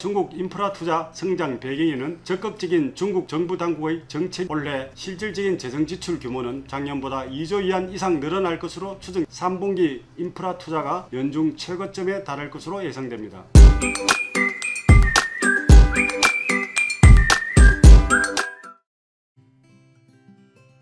중국 인프라 투자 성장 배경에는 적극적인 중국 정부 당국의 정책, 올해 실질적인 재정 지출 규모는 작년보다 2조 위안 이상 늘어날 것으로 추정, 3분기 인프라 투자가 연중 최고점에 달할 것으로 예상됩니다.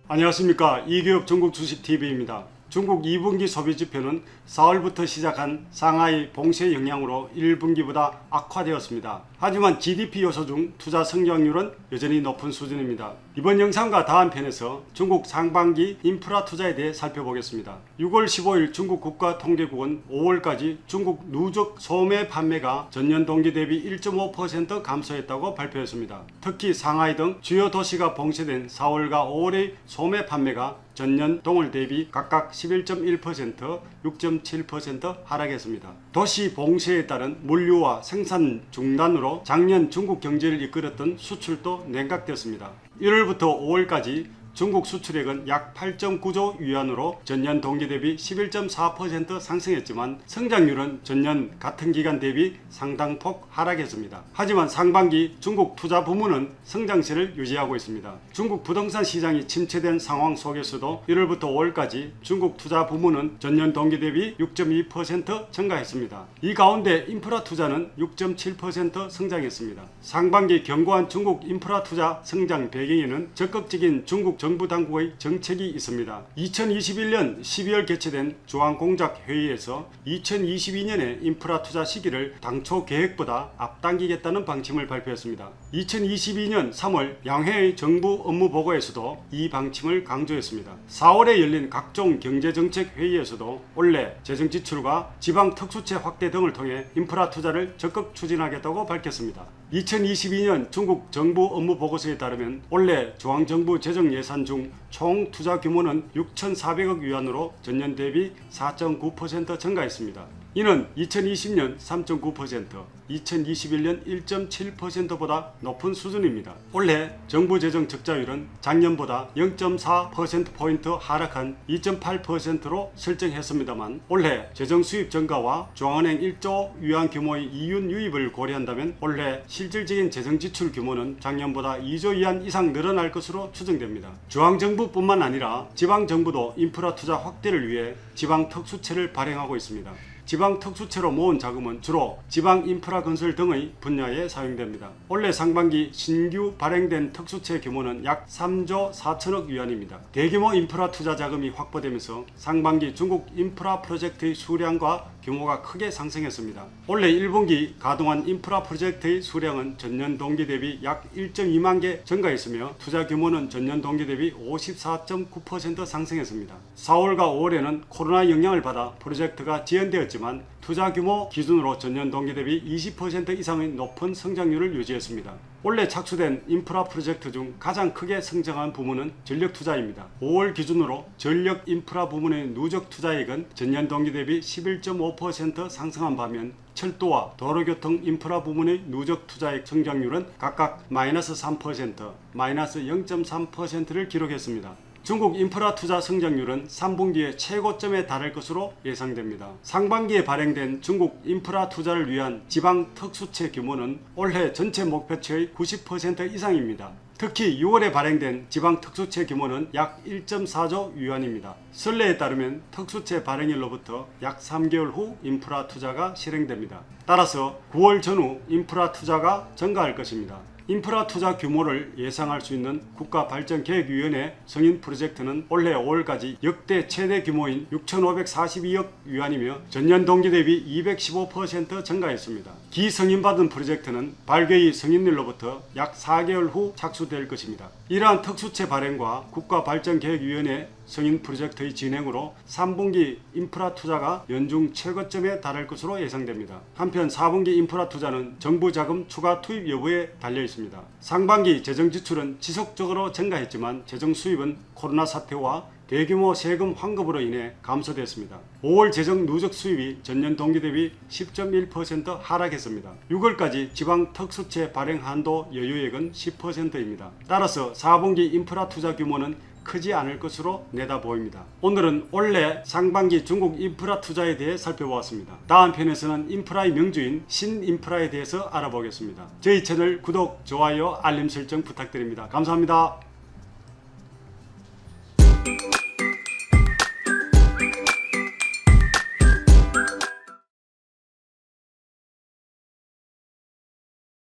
안녕하십니까, 이교육 중국 주식TV입니다. 중국 2분기 소비지표는 4월부터 시작한 상하이 봉쇄 영향으로 1분기보다 악화되었습니다. 하지만 GDP 요소 중 투자 성장률은 여전히 높은 수준입니다. 이번 영상과 다음 편에서 중국 상반기 인프라 투자에 대해 살펴보겠습니다. 6월 15일 중국 국가통계국은 5월까지 중국 누적 소매 판매가 전년 동기 대비 1.5% 감소했다고 발표했습니다. 특히 상하이 등 주요 도시가 봉쇄된 4월과 5월의 소매 판매가 전년 동월 대비 각각 11.1%, 6.7% 하락했습니다. 도시 봉쇄에 따른 물류와 생산 중단으로 작년 중국 경제를 이끌었던 수출도 냉각되었습니다. 1월부터 5월까지 중국 수출액은 약 8.9조 위안으로 전년 동기 대비 11.4% 상승했지만 성장률은 전년 같은 기간 대비 상당폭 하락했습니다. 하지만 상반기 중국 투자 부문은 성장세를 유지하고 있습니다. 중국 부동산 시장이 침체된 상황 속에서도 1월부터 5월까지 중국 투자 부문은 전년 동기 대비 6.2% 증가했습니다. 이 가운데 인프라 투자는 6.7% 성장했습니다. 상반기 견고한 중국 인프라 투자 성장 배경에는 적극적인 중국 정부 당국의 정책이 있습니다. 2021년 12월 개최된 중앙공작회의에서 2022년의 인프라 투자 시기를 당초 계획보다 앞당기겠다는 방침을 발표했습니다. 2022년 3월 양회의 정부 업무보고에서도 이 방침을 강조했습니다. 4월에 열린 각종 경제정책회의에서도 올해 재정지출과 지방특수채 확대 등을 통해 인프라 투자를 적극 추진하겠다고 밝혔습니다. 2022년 중국 정부 업무보고서에 따르면 올해 중앙정부 재정예산 중 총 투자 규모는 6,400억 위안으로 전년 대비 4.9% 증가했습니다. 이는 2020년 3.9%, 2021년 1.7%보다 높은 수준입니다. 올해 정부 재정 적자율은 작년보다 0.4%포인트 하락한 2.8%로 설정했습니다만 올해 재정 수입 증가와 중앙은행 1조 위안 규모의 이윤 유입을 고려한다면 올해 실질적인 재정 지출 규모는 작년보다 2조 위안 이상 늘어날 것으로 추정됩니다. 중앙정부뿐만 아니라 지방정부도 인프라 투자 확대를 위해 지방특수채를 발행하고 있습니다. 지방특수채로 모은 자금은 주로 지방인프라 건설 등의 분야에 사용됩니다. 올해 상반기 신규 발행된 특수채 규모는 약 3조 4천억 위안입니다. 대규모 인프라 투자 자금이 확보되면서 상반기 중국 인프라 프로젝트의 수량과 규모가 크게 상승했습니다. 올해 1분기 가동한 인프라 프로젝트의 수량은 전년 동기 대비 약 1.2만 개 증가했으며 투자 규모는 전년 동기 대비 54.9% 상승했습니다. 4월과 5월에는 코로나 영향을 받아 프로젝트가 지연되었지만 투자 규모 기준으로 전년 동기 대비 20% 이상의 높은 성장률을 유지했습니다. 올해 착수된 인프라 프로젝트 중 가장 크게 성장한 부문은 전력 투자입니다. 5월 기준으로 전력 인프라 부문의 누적 투자액은 전년 동기 대비 11.5% 상승한 반면 철도와 도로교통 인프라 부문의 누적 투자액 성장률은 각각 -3%, -0.3%를 기록했습니다. 중국 인프라 투자 성장률은 3분기에 최고점에 달할 것으로 예상됩니다. 상반기에 발행된 중국 인프라 투자를 위한 지방 특수채 규모는 올해 전체 목표치의 90% 이상입니다. 특히 6월에 발행된 지방 특수채 규모는 약 1.4조 위안입니다. 선례에 따르면 특수채 발행일로부터 약 3개월 후 인프라 투자가 실행됩니다. 따라서 9월 전후 인프라 투자가 증가할 것입니다. 인프라 투자 규모를 예상할 수 있는 국가발전계획위원회 승인 프로젝트는 올해 5월까지 역대 최대 규모인 6,542억 위안이며 전년 동기 대비 215% 증가했습니다. 기승인받은 프로젝트는 발개의 승인일로부터 약 4개월 후 착수될 것입니다. 이러한 특수채 발행과 국가발전계획위원회 승인 프로젝트의 진행으로 3분기 인프라 투자가 연중 최고점에 달할 것으로 예상됩니다. 한편 4분기 인프라 투자는 정부 자금 추가 투입 여부에 달려 있습니다. 상반기 재정 지출은 지속적으로 증가했지만 재정 수입은 코로나 사태와 대규모 세금 환급으로 인해 감소됐습니다. 5월 재정 누적 수입이 전년 동기 대비 10.1% 하락했습니다. 6월까지 지방 특수채 발행 한도 여유액은 10%입니다. 따라서 4분기 인프라 투자 규모는 크지 않을 것으로 내다 보입니다. 오늘은 올해 상반기 중국 인프라 투자에 대해 살펴보았습니다. 다음 편에서는 인프라의 명주인 신인프라에 대해서 알아보겠습니다. 저희 채널 구독, 좋아요, 알림 설정 부탁드립니다. 감사합니다.